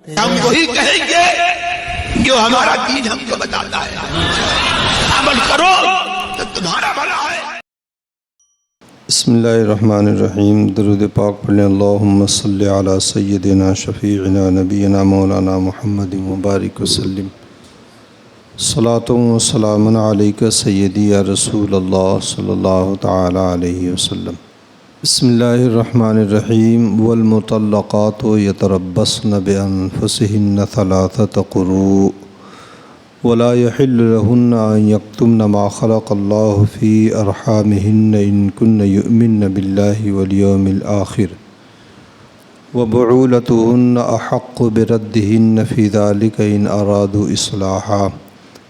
ہم وہی کہیں گے جو ہمارا دین ہم کو بتاتا ہے، عمل کرو تو تمہارا بھلا ہے۔ بسم اللہ الرحمن الرحیم۔ درود پاک پڑھیں۔ اللہم صلی علی سیدنا شفیعنا نبینا مولانا محمد مبارک وسلم۔ صلاۃ و سلام علیک سیدی یا رسول اللہ صلی اللہ تعالی علیہ وسلم۔ بسم اللہ الرحمن الرحیم۔ والمطلقات یتربصن بانفسہن ثلاثۃ قروء ولا يحل لهن أن يكتمن ما خلق الله في أرحامهن إن كن يؤمن بالله واليوم الآخر وبعولتهن أحق بردهن في ذلك إن أرادوا إصلاحا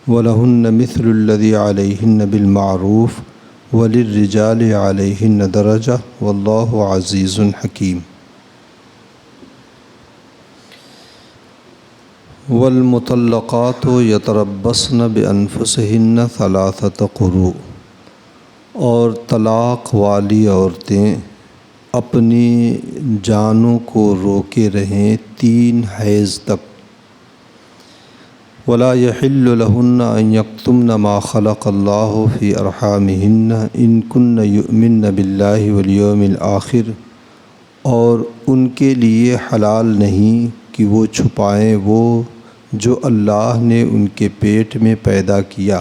ولهن مثل الذي عليهن بالمعروف وللرجال عليهن درجة والله عزيز حكيم۔ والمطلقات یتربصن بانفسہن ثلاثۃ قروء، اور طلاق والی عورتیں اپنی جانوں کو روکے رہیں 3 حیض تک۔ ولا يحل لهن ان يكتمن ما خلق الله في ارحامهن ان كن يؤمن بالله واليوم الآخر، اور ان کے لیے حلال نہیں کہ وہ چھپائیں وہ جو اللہ نے ان کے پیٹ میں پیدا کیا،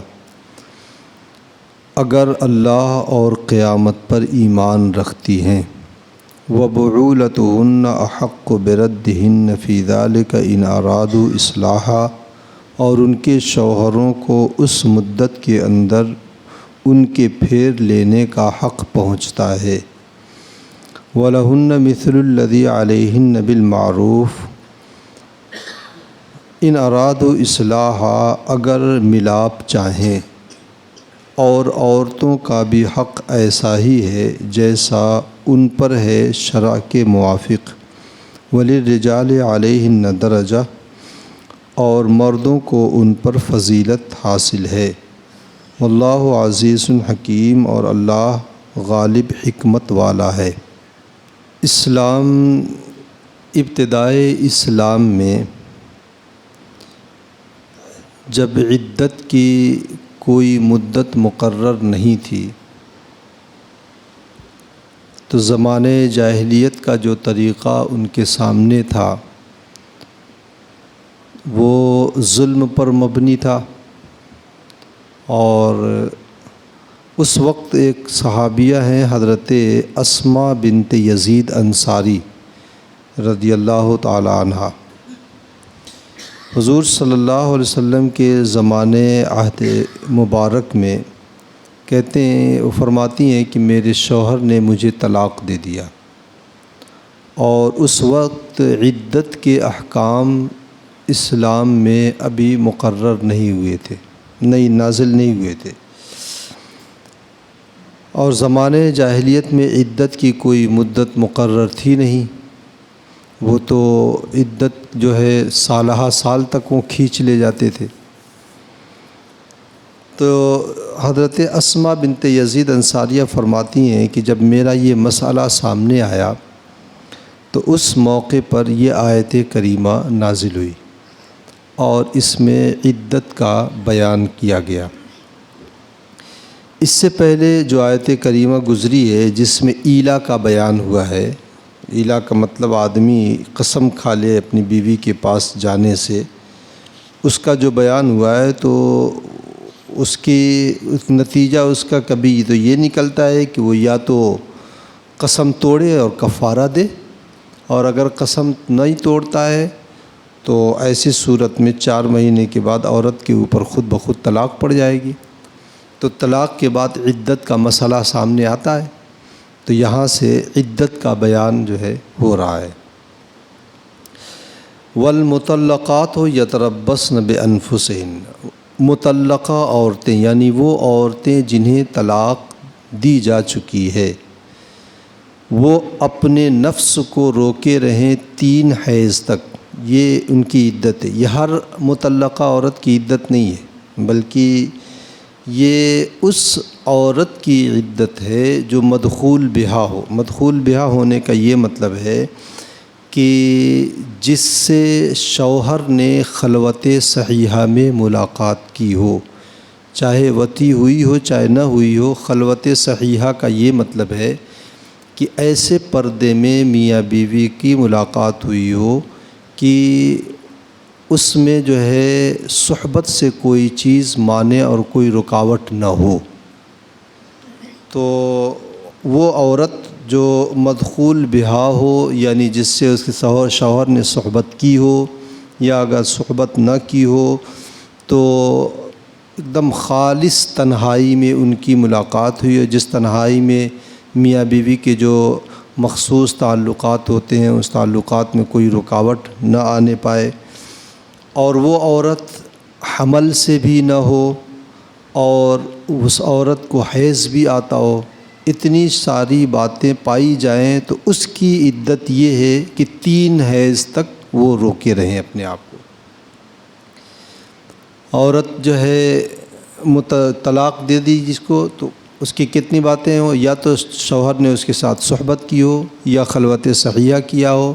اگر اللہ اور قیامت پر ایمان رکھتی ہیں۔ وَبُعُولَتُهُنَّ أَحَقُّ بِرَدِّهِنَّ فِي ذَلِكَ إِنْ أَرَادُوا إِصْلَاحًا، اور ان کے شوہروں کو اس مدت کے اندر ان کے پھیر لینے کا حق پہنچتا ہے۔ وَلَهُنَّ مِثْلُ الَّذِي عَلَيْهِنَّ بِالْمَعْرُوفِ ان ارادوا اصلاحا، اگر ملاپ چاہیں، اور عورتوں کا بھی حق ایسا ہی ہے جیسا ان پر ہے شرع کے موافق۔ وللرجال علیہن درجہ، اور مردوں کو ان پر فضیلت حاصل ہے۔ واللہ عزیز حکیم، اور اللہ غالب حکمت والا ہے۔ ابتدائے اسلام میں جب عدت کی کوئی مدت مقرر نہیں تھی تو زمانے جاہلیت کا جو طریقہ ان کے سامنے تھا وہ ظلم پر مبنی تھا، اور اس وقت ایک صحابیہ ہیں حضرت اسماء بنت یزید انصاری رضی اللہ تعالی عنہ، حضور صلی اللہ علیہ وسلم کے زمانے عہد مبارک میں کہتے ہیں، وہ فرماتی ہیں کہ میرے شوہر نے مجھے طلاق دے دیا، اور اس وقت عدت کے احکام اسلام میں ابھی مقرر نہیں ہوئے تھے، نازل نہیں ہوئے تھے، اور زمانے جاہلیت میں عدت کی کوئی مدت مقرر تھی نہیں، وہ تو عدت جو ہے سالہ سال تک وہ کھینچ لے جاتے تھے۔ تو حضرت اسماء بنت یزید انصاریہ فرماتی ہیں کہ جب میرا یہ مسئلہ سامنے آیا تو اس موقع پر یہ آیت کریمہ نازل ہوئی، اور اس میں عدت کا بیان کیا گیا۔ اس سے پہلے جو آیت کریمہ گزری ہے جس میں ایلا کا بیان ہوا ہے، ایلا کا مطلب آدمی قسم کھا لے اپنی بیوی کے پاس جانے سے، اس کا جو بیان ہوا ہے تو اس کی نتیجہ اس کا کبھی تو یہ نکلتا ہے کہ وہ یا تو قسم توڑے اور کفارہ دے، اور اگر قسم نہیں توڑتا ہے تو ایسی صورت میں 4 مہینے کے بعد عورت کے اوپر خود بخود طلاق پڑ جائے گی۔ تو طلاق کے بعد عدت کا مسئلہ سامنے آتا ہے، تو یہاں سے عدت کا بیان جو ہے ہو رہا ہے۔ والمطلقات یتربصن بانفسہن، مطلقہ عورتیں یعنی وہ عورتیں جنہیں طلاق دی جا چکی ہے، وہ اپنے نفس کو روکے رہیں 3 حیض تک، یہ ان کی عدت ہے۔ یہ ہر مطلقہ عورت کی عدت نہیں ہے، بلکہ یہ اس عورت کی عدت ہے جو مدخول بہا ہو۔ مدخول بہا ہونے کا یہ مطلب ہے کہ جس سے شوہر نے خلوت صحیحہ میں ملاقات کی ہو، چاہے وطی ہوئی ہو چاہے نہ ہوئی ہو، خلوت صحیحہ کا یہ مطلب ہے کہ ایسے پردے میں میاں بیوی کی ملاقات ہوئی ہو کہ اس میں جو ہے صحبت سے کوئی چیز مانع اور کوئی رکاوٹ نہ ہو۔ تو وہ عورت جو مدخول بہا ہو، یعنی جس سے اس کے شوہر نے صحبت کی ہو یا اگر صحبت نہ کی ہو، تو ایک دم خالص تنہائی میں ان کی ملاقات ہوئی ہے، جس تنہائی میں میاں بیوی کے جو مخصوص تعلقات ہوتے ہیں اس تعلقات میں کوئی رکاوٹ نہ آنے پائے، اور وہ عورت حمل سے بھی نہ ہو اور اس عورت کو حیض بھی آتا ہو، اتنی ساری باتیں پائی جائیں تو اس کی عدت یہ ہے کہ 3 حیض تک وہ روکے رہیں اپنے آپ کو۔ عورت جو ہے طلاق دے دی جس کو، تو اس کی کتنی باتیں ہوں، یا تو شوہر نے اس کے ساتھ صحبت کی ہو یا خلوت صحیحہ کیا ہو،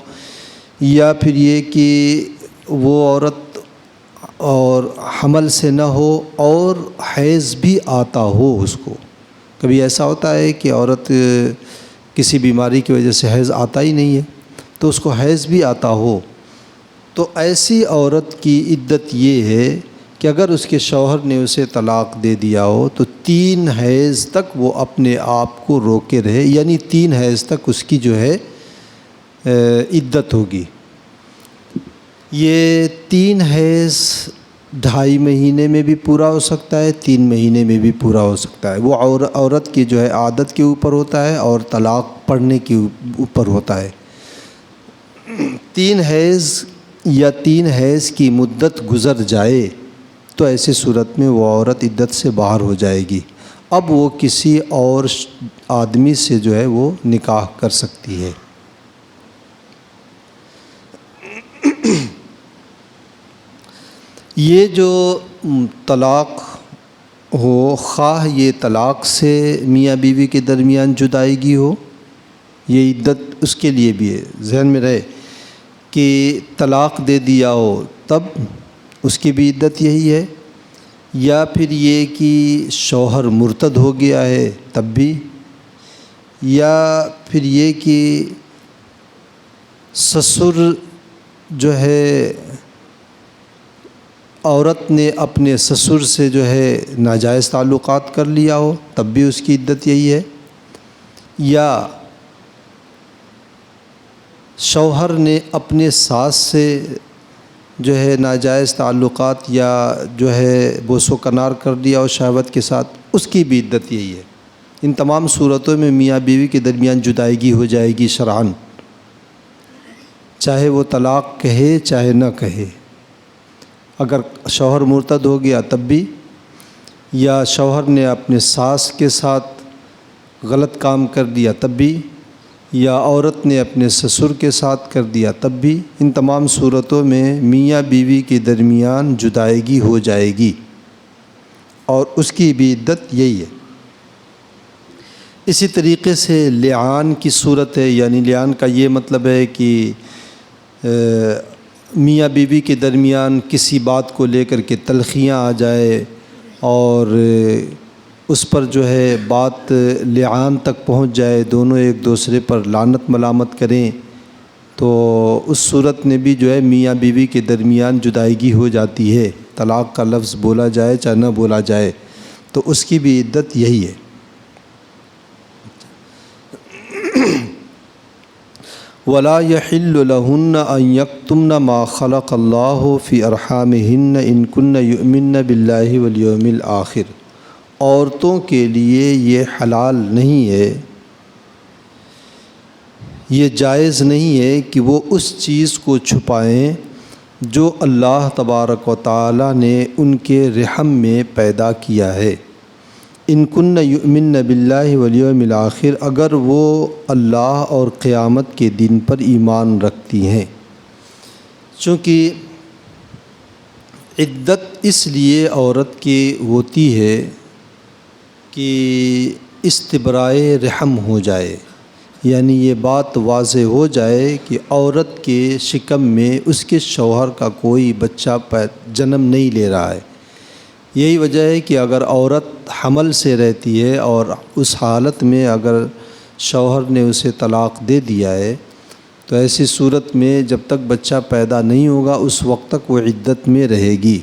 یا پھر یہ کہ وہ عورت اور حمل سے نہ ہو اور حیض بھی آتا ہو اس کو۔ کبھی ایسا ہوتا ہے کہ عورت کسی بیماری کی وجہ سے حیض آتا ہی نہیں ہے تو اس کو حیض بھی آتا ہو، تو ایسی عورت کی عدت یہ ہے کہ اگر اس کے شوہر نے اسے طلاق دے دیا ہو تو 3 حیض تک وہ اپنے آپ کو روکے رہے، یعنی 3 حیض تک اس کی جو ہے عدت ہوگی۔ یہ 3 حیض 2.5 مہینے میں بھی پورا ہو سکتا ہے، 3 مہینے میں بھی پورا ہو سکتا ہے، وہ عورت کی جو ہے عادت کے اوپر ہوتا ہے اور طلاق پڑنے کے اوپر ہوتا ہے۔ 3 حیض یا 3 حیض کی مدت گزر جائے تو ایسی صورت میں وہ عورت عدت سے باہر ہو جائے گی، اب وہ کسی اور آدمی سے جو ہے وہ نکاح کر سکتی ہے۔ یہ جو طلاق ہو، خواہ یہ طلاق سے میاں بیوی کے درمیان جدائیگی ہو، یہ عدت اس کے لیے بھی ہے، ذہن میں رہے کہ طلاق دے دیا ہو تب اس کی بھی عدت یہی ہے، یا پھر یہ کہ شوہر مرتد ہو گیا ہے تب بھی، یا پھر یہ کہ سسر جو ہے عورت نے اپنے سسر سے جو ہے ناجائز تعلقات کر لیا ہو تب بھی اس کی عدت یہی ہے، یا شوہر نے اپنے ساس سے جو ہے ناجائز تعلقات یا جو ہے بوس و کنار کر دیا ہو شہوت کے ساتھ، اس کی بھی عدت یہی ہے۔ ان تمام صورتوں میں میاں بیوی کے درمیان جدائیگی ہو جائے گی شرعاً، چاہے وہ طلاق کہے چاہے نہ کہے۔ اگر شوہر مرتد ہو گیا تب بھی، یا شوہر نے اپنے ساس کے ساتھ غلط کام کر دیا تب بھی، یا عورت نے اپنے سسر کے ساتھ کر دیا تب بھی، ان تمام صورتوں میں میاں بیوی کے درمیان جدائیگی ہو جائے گی اور اس کی بھی عدت یہی ہے۔ اسی طریقے سے لعان کی صورت ہے، یعنی لعان کا یہ مطلب ہے کہ میاں بیوی کے درمیان کسی بات کو لے کر کے تلخیاں آ جائے اور اس پر جو ہے بات لعان تک پہنچ جائے، دونوں ایک دوسرے پر لعنت ملامت کریں، تو اس صورت میں بھی جو ہے میاں بیوی کے درمیان جدائیگی ہو جاتی ہے، طلاق کا لفظ بولا جائے چاہے نہ بولا جائے، تو اس کی بھی عدت یہی ہے۔ وَلَا يَحِلُّ لَهُنَّ أَن يَكْتُمْنَ مَا خَلَقَ اللَّهُ فِي أَرْحَامِهِنَّ إِن كُنَّ يُؤْمِنَّ بِاللَّهِ وَالْيَوْمِ الْآخِرِ، عورتوں کے لیے یہ حلال نہیں ہے، یہ جائز نہیں ہے کہ وہ اس چیز کو چھپائیں جو اللہ تبارک و تعالی نے ان کے رحم میں پیدا کیا ہے۔ ان کن یؤمن باللہ والیوم الآخر، اگر وہ اللہ اور قیامت کے دن پر ایمان رکھتی ہیں۔ چونکہ عدت اس لیے عورت کی ہوتی ہے کہ استبراء رحم ہو جائے، یعنی یہ بات واضح ہو جائے کہ عورت کے شکم میں اس کے شوہر کا کوئی بچہ جنم نہیں لے رہا ہے۔ یہی وجہ ہے کہ اگر عورت حمل سے رہتی ہے اور اس حالت میں اگر شوہر نے اسے طلاق دے دیا ہے تو ایسی صورت میں جب تک بچہ پیدا نہیں ہوگا اس وقت تک وہ عدت میں رہے گی۔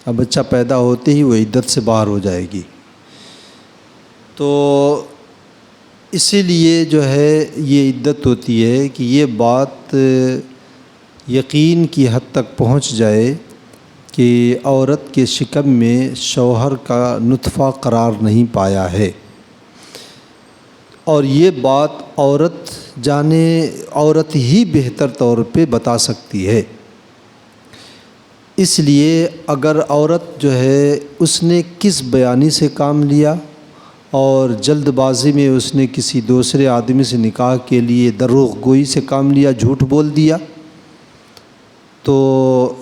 اب بچہ پیدا ہوتے ہی وہ عدت سے باہر ہو جائے گی۔ تو اسی لیے جو ہے یہ عدت ہوتی ہے کہ یہ بات یقین کی حد تک پہنچ جائے کہ عورت کے شکم میں شوہر کا نطفہ قرار نہیں پایا ہے، اور یہ بات عورت جانے عورت ہی بہتر طور پہ بتا سکتی ہے۔ اس لیے اگر عورت جو ہے اس نے کس بیانی سے کام لیا اور جلد بازی میں اس نے کسی دوسرے آدمی سے نکاح کے لیے دروغ گوئی سے کام لیا، جھوٹ بول دیا، تو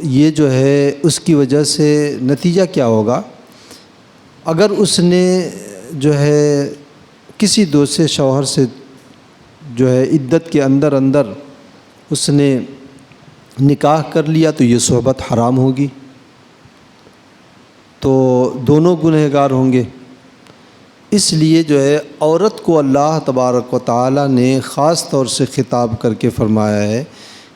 یہ جو ہے اس کی وجہ سے نتیجہ کیا ہوگا؟ اگر اس نے جو ہے کسی دوسرے شوہر سے جو ہے عدت کے اندر اس نے نکاح کر لیا تو یہ صحبت حرام ہوگی، تو دونوں گنہگار ہوں گے۔ اس لیے جو ہے عورت کو اللہ تبارک و تعالی نے خاص طور سے خطاب کر کے فرمایا ہے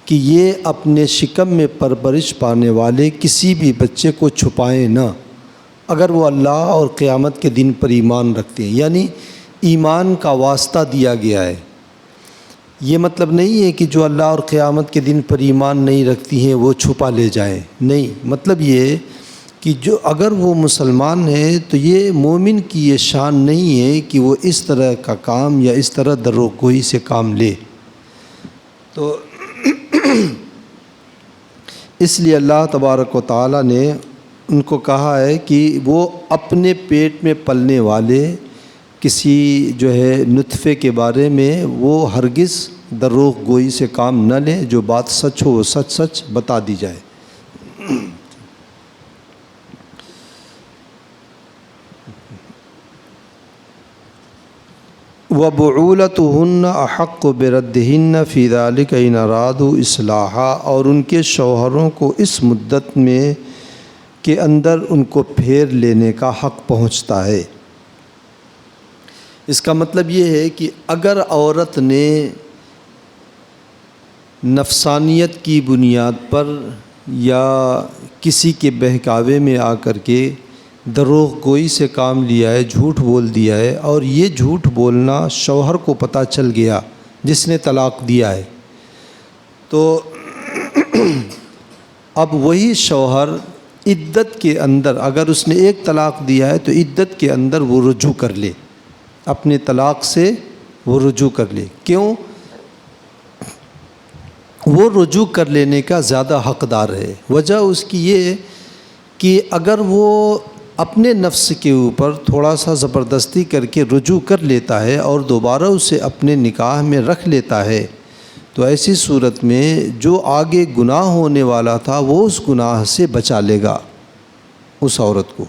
کہ یہ اپنے شکم میں پرورش پانے والے کسی بھی بچے کو چھپائیں نہ، اگر وہ اللہ اور قیامت کے دن پر ایمان رکھتے ہیں۔ یعنی ایمان کا واسطہ دیا گیا ہے۔ یہ مطلب نہیں ہے کہ جو اللہ اور قیامت کے دن پر ایمان نہیں رکھتی ہیں وہ چھپا لے جائیں، نہیں، مطلب یہ کہ جو اگر وہ مسلمان ہیں تو یہ مومن کی یہ شان نہیں ہے کہ وہ اس طرح کا کام یا اس طرح دروغ گوئی سے کام لے۔ تو اس لیے اللہ تبارک و تعالی نے ان کو کہا ہے کہ وہ اپنے پیٹ میں پلنے والے کسی جو ہے نطفے کے بارے میں وہ ہرگز دروغ گوئی سے کام نہ لیں، جو بات سچ ہو وہ سچ بتا دی جائے۔ وَبُعُولَتُهُنَّ أَحَقُّ بِرَدِّهِنَّ فِي ذَلِكَ إِنْ أَرَادُوا إِصْلَاحًا، اور ان کے شوہروں کو اس مدت میں کے اندر ان کو پھیر لینے کا حق پہنچتا ہے۔ اس کا مطلب یہ ہے کہ اگر عورت نے نفسانیت کی بنیاد پر یا کسی کے بہکاوے میں آ کر کے دروغ گوئی سے کام لیا ہے، جھوٹ بول دیا ہے، اور یہ جھوٹ بولنا شوہر کو پتہ چل گیا جس نے طلاق دیا ہے، تو اب وہی شوہر عدت کے اندر اگر اس نے ایک طلاق دیا ہے تو عدت کے اندر وہ رجوع کر لے، اپنے طلاق سے وہ رجوع کر لے۔ کیوں؟ وہ رجوع کر لینے کا زیادہ حقدار ہے۔ وجہ اس کی یہ ہے کہ اگر وہ اپنے نفس کے اوپر تھوڑا سا زبردستی کر کے رجوع کر لیتا ہے اور دوبارہ اسے اپنے نکاح میں رکھ لیتا ہے تو ایسی صورت میں جو آگے گناہ ہونے والا تھا وہ اس گناہ سے بچا لے گا اس عورت کو۔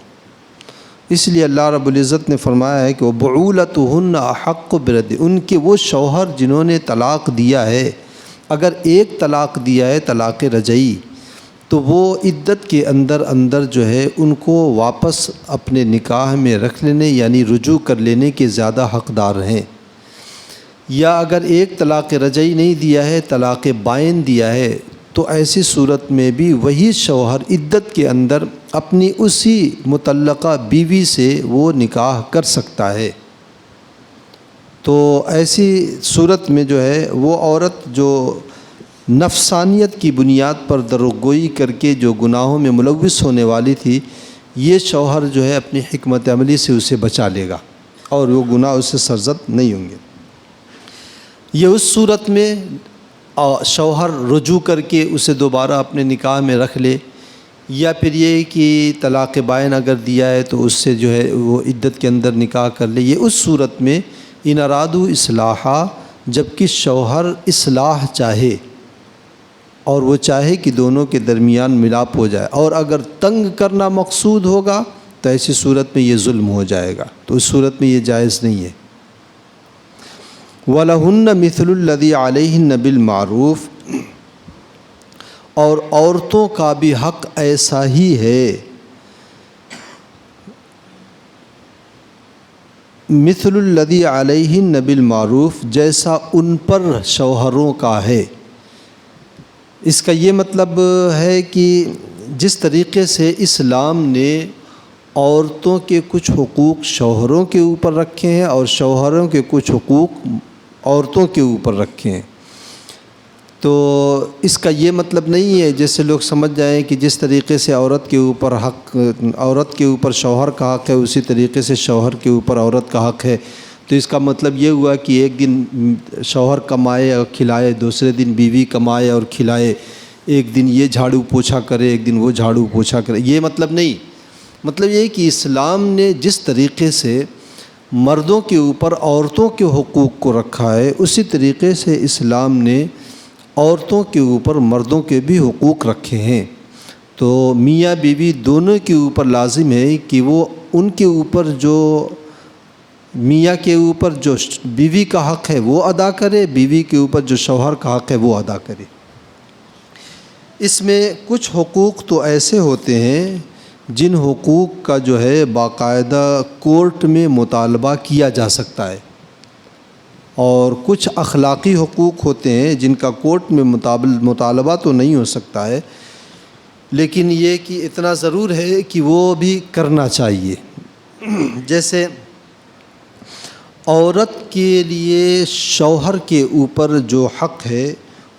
اس لیے اللہ رب العزت نے فرمایا ہے کہ وَبُعُولَتُهُنَّ أَحَقُّ بِرَدِّ، ان کے وہ شوہر جنہوں نے طلاق دیا ہے، اگر ایک طلاق دیا ہے طلاق رجعی، تو وہ عدت کے اندر جو ہے ان کو واپس اپنے نکاح میں رکھ لینے یعنی رجوع کر لینے کے زیادہ حقدار ہیں۔ یا اگر ایک طلاق رجعی نہیں دیا ہے، طلاق بائن دیا ہے، تو ایسی صورت میں بھی وہی شوہر عدت کے اندر اپنی اسی مطلقہ بیوی سے وہ نکاح کر سکتا ہے۔ تو ایسی صورت میں جو ہے وہ عورت جو نفسانیت کی بنیاد پر دروغ گوئی کر کے جو گناہوں میں ملوث ہونے والی تھی، یہ شوہر جو ہے اپنی حکمت عملی سے اسے بچا لے گا اور وہ گناہ اس سے سرزد نہیں ہوں گے۔ یہ اس صورت میں شوہر رجوع کر کے اسے دوبارہ اپنے نکاح میں رکھ لے، یا پھر یہ کہ طلاق بائن اگر دیا ہے تو اس سے جو ہے وہ عدت کے اندر نکاح کر لے۔ یہ اس صورت میں ان ارادو اصلاحا، جب کہ شوہر اصلاح چاہے اور وہ چاہے کہ دونوں کے درمیان ملاپ ہو جائے، اور اگر تنگ کرنا مقصود ہوگا تو ایسی صورت میں یہ ظلم ہو جائے گا، تو اس صورت میں یہ جائز نہیں ہے۔ وَلَهُنَّ مِثْلُ الَّذِي عَلَيْهِنَّ بِالْمَعْرُوفِ، اور عورتوں کا بھی حق ایسا ہی ہے، مثل الذی علیہن بالمعروف، جیسا ان پر شوہروں کا ہے۔ اس کا یہ مطلب ہے کہ جس طریقے سے اسلام نے عورتوں کے کچھ حقوق شوہروں کے اوپر رکھے ہیں اور شوہروں کے کچھ حقوق عورتوں کے اوپر رکھے ہیں، تو اس کا یہ مطلب نہیں ہے جیسے لوگ سمجھ جائیں کہ جس طریقے سے عورت کے اوپر شوہر کا حق ہے اسی طریقے سے شوہر کے اوپر عورت کا حق ہے۔ تو اس کا مطلب یہ ہوا کہ ایک دن شوہر کمائے اور کھلائے، دوسرے دن بیوی کمائے اور کھلائے، ایک دن یہ جھاڑو پوچھا کرے ایک دن وہ جھاڑو پوچھا کرے، یہ مطلب نہیں۔ مطلب یہ ہے کہ اسلام نے جس طریقے سے مردوں کے اوپر عورتوں کے حقوق کو رکھا ہے، اسی طریقے سے اسلام نے عورتوں کے اوپر مردوں کے بھی حقوق رکھے ہیں۔ تو میاں بیوی دونوں کے اوپر لازم ہے کہ وہ ان کے اوپر جو میاں کے اوپر جو بیوی کا حق ہے وہ ادا کرے، بیوی کے اوپر جو شوہر کا حق ہے وہ ادا کرے۔ اس میں کچھ حقوق تو ایسے ہوتے ہیں جن حقوق کا جو ہے باقاعدہ کورٹ میں مطالبہ کیا جا سکتا ہے، اور کچھ اخلاقی حقوق ہوتے ہیں جن کا کورٹ میں مطالبہ تو نہیں ہو سکتا ہے، لیکن یہ کہ اتنا ضرور ہے کہ وہ بھی کرنا چاہیے۔ جیسے عورت کے لیے شوہر کے اوپر جو حق ہے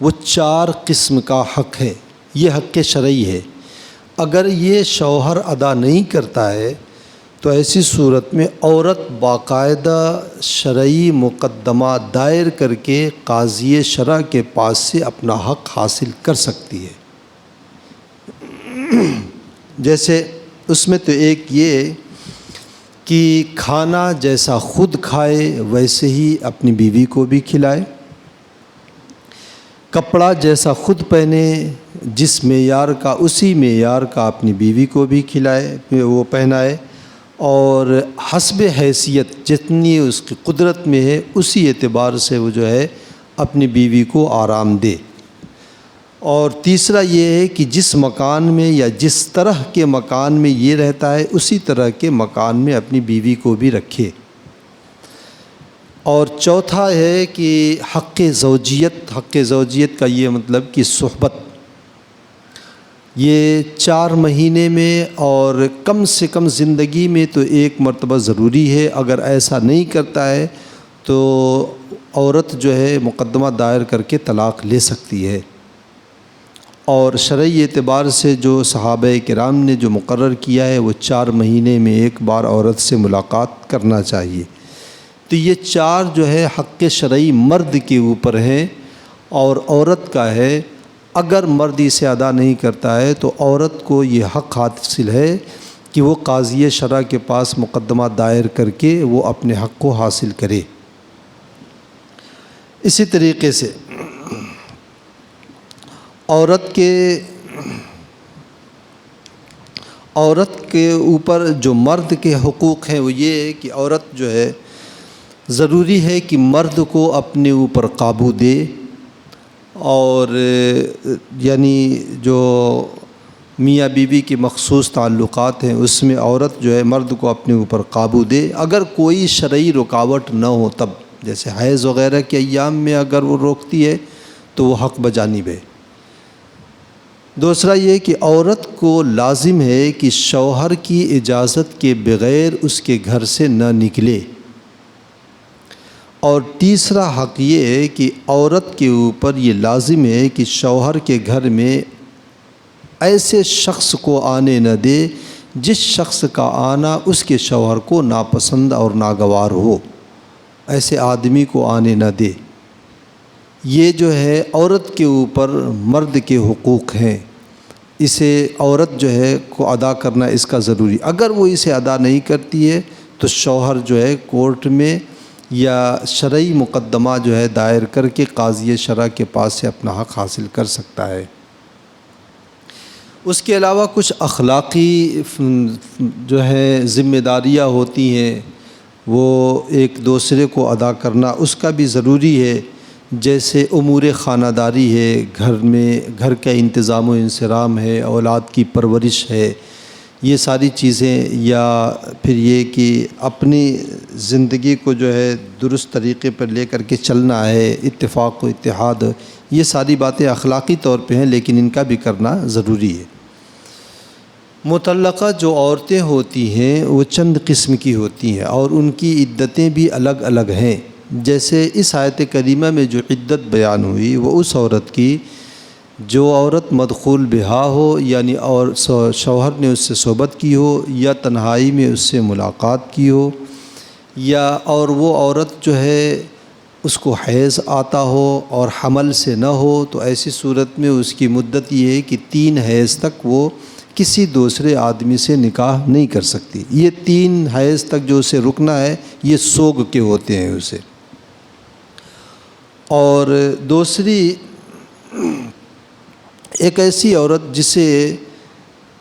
وہ 4 قسم کا حق ہے، یہ حق شرعی ہے۔ اگر یہ شوہر ادا نہیں کرتا ہے تو ایسی صورت میں عورت باقاعدہ شرعی مقدمہ دائر کر کے قاضی شرع کے پاس سے اپنا حق حاصل کر سکتی ہے۔ جیسے اس میں تو ایک یہ کہ کھانا جیسا خود کھائے ویسے ہی اپنی بیوی کو بھی کھلائے، کپڑا جیسا خود پہنے جس معیار کا اسی معیار کا اپنی بیوی کو بھی کھلائے وہ پہنائے، اور حسب حیثیت جتنی اس کی قدرت میں ہے اسی اعتبار سے وہ جو ہے اپنی بیوی کو آرام دے۔ اور تیسرا یہ ہے کہ جس مکان میں یا جس طرح کے مکان میں یہ رہتا ہے اسی طرح کے مکان میں اپنی بیوی کو بھی رکھے۔ اور چوتھا ہے کہ حق زوجیت کا یہ مطلب کہ صحبت، یہ 4 مہینے میں اور کم سے کم زندگی میں تو 1 مرتبہ ضروری ہے، اگر ایسا نہیں کرتا ہے تو عورت جو ہے مقدمہ دائر کر کے طلاق لے سکتی ہے۔ اور شرعی اعتبار سے جو صحابہ کرام نے جو مقرر کیا ہے وہ 4 مہینے میں 1 بار عورت سے ملاقات کرنا چاہیے۔ تو یہ 4 جو ہے حق شرعی مرد کے اوپر ہیں، اور عورت کا ہے اگر مرد اسے ادا نہیں کرتا ہے تو عورت کو یہ حق حاصل ہے کہ وہ قاضی شرع کے پاس مقدمہ دائر کر کے وہ اپنے حق کو حاصل کرے۔ اسی طریقے سے عورت کے اوپر جو مرد کے حقوق ہیں وہ یہ ہے کہ عورت جو ہے ضروری ہے کہ مرد کو اپنے اوپر قابو دے، اور یعنی جو میاں بیوی کے مخصوص تعلقات ہیں اس میں عورت جو ہے مرد کو اپنے اوپر قابو دے، اگر کوئی شرعی رکاوٹ نہ ہو تب، جیسے حیض وغیرہ کے ایام میں اگر وہ روکتی ہے تو وہ حق بجانب ہے۔ دوسرا یہ کہ عورت کو لازم ہے کہ شوہر کی اجازت کے بغیر اس کے گھر سے نہ نکلے، اور تیسرا حق یہ ہے کہ عورت کے اوپر یہ لازم ہے کہ شوہر کے گھر میں ایسے شخص کو آنے نہ دے جس شخص کا آنا اس کے شوہر کو ناپسند اور ناگوار ہو، ایسے آدمی کو آنے نہ دے۔ یہ جو ہے عورت کے اوپر مرد کے حقوق ہیں، اسے عورت جو ہے کو ادا کرنا اس کا ضروری، اگر وہ اسے ادا نہیں کرتی ہے تو شوہر جو ہے کورٹ میں یا شرعی مقدمہ جو ہے دائر کر کے قاضی شرع کے پاس سے اپنا حق حاصل کر سکتا ہے۔ اس کے علاوہ کچھ اخلاقی جو ہے ذمہ داریاں ہوتی ہیں، وہ ایک دوسرے کو ادا کرنا اس کا بھی ضروری ہے، جیسے امور خانہ داری ہے، گھر کا انتظام و انصرام ہے، اولاد کی پرورش ہے، یہ ساری چیزیں، یا پھر یہ کہ اپنی زندگی کو جو ہے درست طریقے پر لے کر کے چلنا ہے، اتفاق و اتحاد، یہ ساری باتیں اخلاقی طور پہ ہیں لیکن ان کا بھی کرنا ضروری ہے۔ مطلقہ جو عورتیں ہوتی ہیں وہ چند قسم کی ہوتی ہیں اور ان کی عدتیں بھی الگ الگ ہیں۔ جیسے اس آیت کریمہ میں جو عدت بیان ہوئی وہ اس عورت کی جو عورت مدخول بہا ہو، یعنی اور شوہر نے اس سے صحبت کی ہو یا تنہائی میں اس سے ملاقات کی ہو، یا اور وہ عورت جو ہے اس کو حیض آتا ہو اور حمل سے نہ ہو، تو ایسی صورت میں اس کی مدت یہ ہے کہ 3 حیض تک وہ کسی دوسرے آدمی سے نکاح نہیں کر سکتی۔ یہ 3 حیض تک جو اسے رکنا ہے یہ سوگ کے ہوتے ہیں اسے۔ اور دوسری ایک ایسی عورت جسے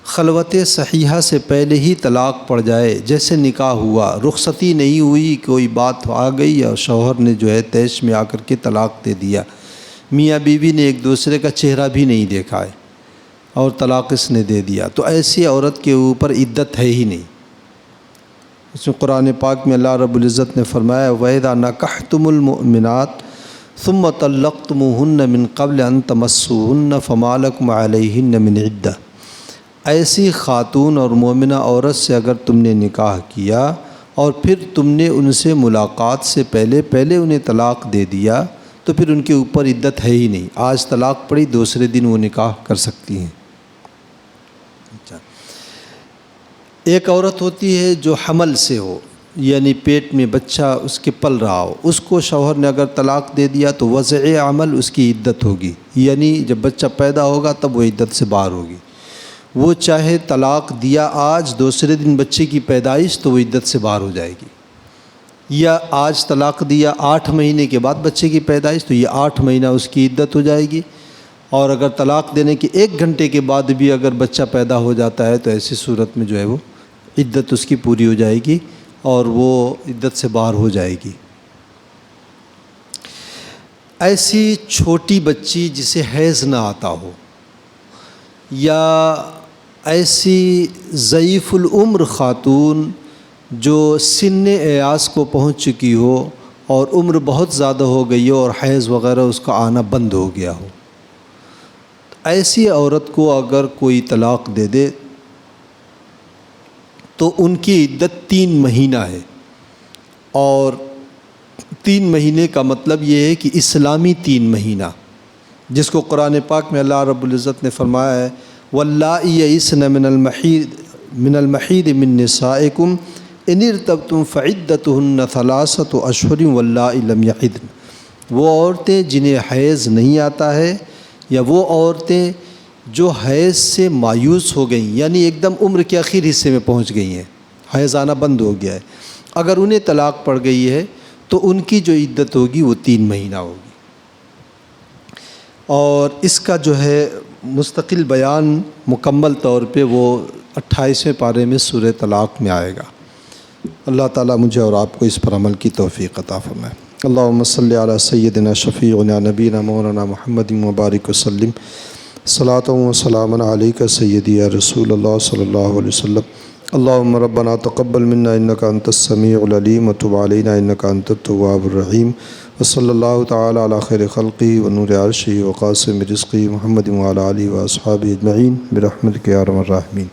خلوت صحیحہ سے پہلے ہی طلاق پڑ جائے، جیسے نکاح ہوا، رخصتی نہیں ہوئی، کوئی بات آ گئی اور شوہر نے جو ہے طیش میں آ کر کے طلاق دے دیا، میاں بیوی نے ایک دوسرے کا چہرہ بھی نہیں دیکھا ہے اور طلاق اس نے دے دیا، تو ایسی عورت کے اوپر عدت ہے ہی نہیں۔ اس میں قرآن پاک میں اللہ رب العزت نے فرمایا وَإِذَا نَكَحْتُمُ الْمُؤْمِنَاتِ ثُمَّ طَلَّقْتُمُوهُنَّ مِنْ قَبْلِ أَن تَمَسُّوهُنَّ فَمَا لَكُمْ عَلَيْهِنَّ مِنْ عِدَّةٍ، ایسی خاتون اور مومنہ عورت سے اگر تم نے نکاح کیا اور پھر تم نے ان سے ملاقات سے پہلے انہیں طلاق دے دیا تو پھر ان کے اوپر عدت ہے ہی نہیں۔ آج طلاق پڑی، دوسرے دن وہ نکاح کر سکتی ہیں۔ ایک عورت ہوتی ہے جو حمل سے ہو، یعنی پیٹ میں بچہ اس کے پل رہا ہو، اس کو شوہر نے اگر طلاق دے دیا تو وضع عمل اس کی عدت ہوگی، یعنی جب بچہ پیدا ہوگا تب وہ عدت سے باہر ہوگی۔ وہ چاہے طلاق دیا آج، دوسرے دن بچے کی پیدائش، تو وہ عدت سے باہر ہو جائے گی، یا آج طلاق دیا 8 مہینے کے بعد بچے کی پیدائش، تو یہ 8 مہینہ اس کی عدت ہو جائے گی۔ اور اگر طلاق دینے کے 1 گھنٹے کے بعد بھی اگر بچہ پیدا ہو جاتا ہے تو ایسی صورت میں جو ہے وہ عدت اس کی پوری ہو جائے گی اور وہ عدت سے باہر ہو جائے گی۔ ایسی چھوٹی بچی جسے حیض نہ آتا ہو، یا ایسی ضعیف العمر خاتون جو سن ایاس کو پہنچ چکی ہو اور عمر بہت زیادہ ہو گئی ہو اور حیض وغیرہ اس کا آنا بند ہو گیا ہو، ایسی عورت کو اگر کوئی طلاق دے دے تو ان کی عدت 3 مہینہ ہے، اور 3 مہینے کا مطلب یہ ہے کہ اسلامی 3 مہینہ، جس کو قرآن پاک میں اللہ رب العزت نے فرمایا ہے وَاللَّائِي يَئِسْنَ مِنَ الْمَحِيضِ مِن نِّسَائِكُمْ إِنِ ارْتَبْتُمْ فَعِدَّتُهُنَّ 3 أَشْهُرٍ وَاللَّائِي لَمْ يَحِضْنَ، وہ عورتیں جنہیں حیض نہیں آتا ہے، یا وہ عورتیں جو حیض سے مایوس ہو گئیں، یعنی ایک دم عمر کے آخر حصے میں پہنچ گئی ہیں، حیض آنا بند ہو گیا ہے، اگر انہیں طلاق پڑ گئی ہے تو ان کی جو عدت ہوگی وہ 3 مہینہ ہوگی۔ اور اس کا جو ہے مستقل بیان مکمل طور پہ وہ 28ویں پارے میں سورہ طلاق میں آئے گا۔ اللہ تعالیٰ مجھے اور آپ کو اس پر عمل کی توفیق عطا فرمائے۔ اللہم صلی علی سیدنا شفیعنا نبینا مولانا محمد مبارک وسلم، صلاۃ و سلام علیک سیدی یا رسول اللہ صلی اللہ علیہ وسلم۔ اللہم ربنا تقبل منا انک انت السمیع العلیم وتب علینا انک انت التواب الرحیم، وصلی اللہ تعالی علی خیر خلقی ونور عرشی وقاسم رزقی محمد وعلی آلہ واصحابہ اجمعین برحمتک یا ارحم الراحمین۔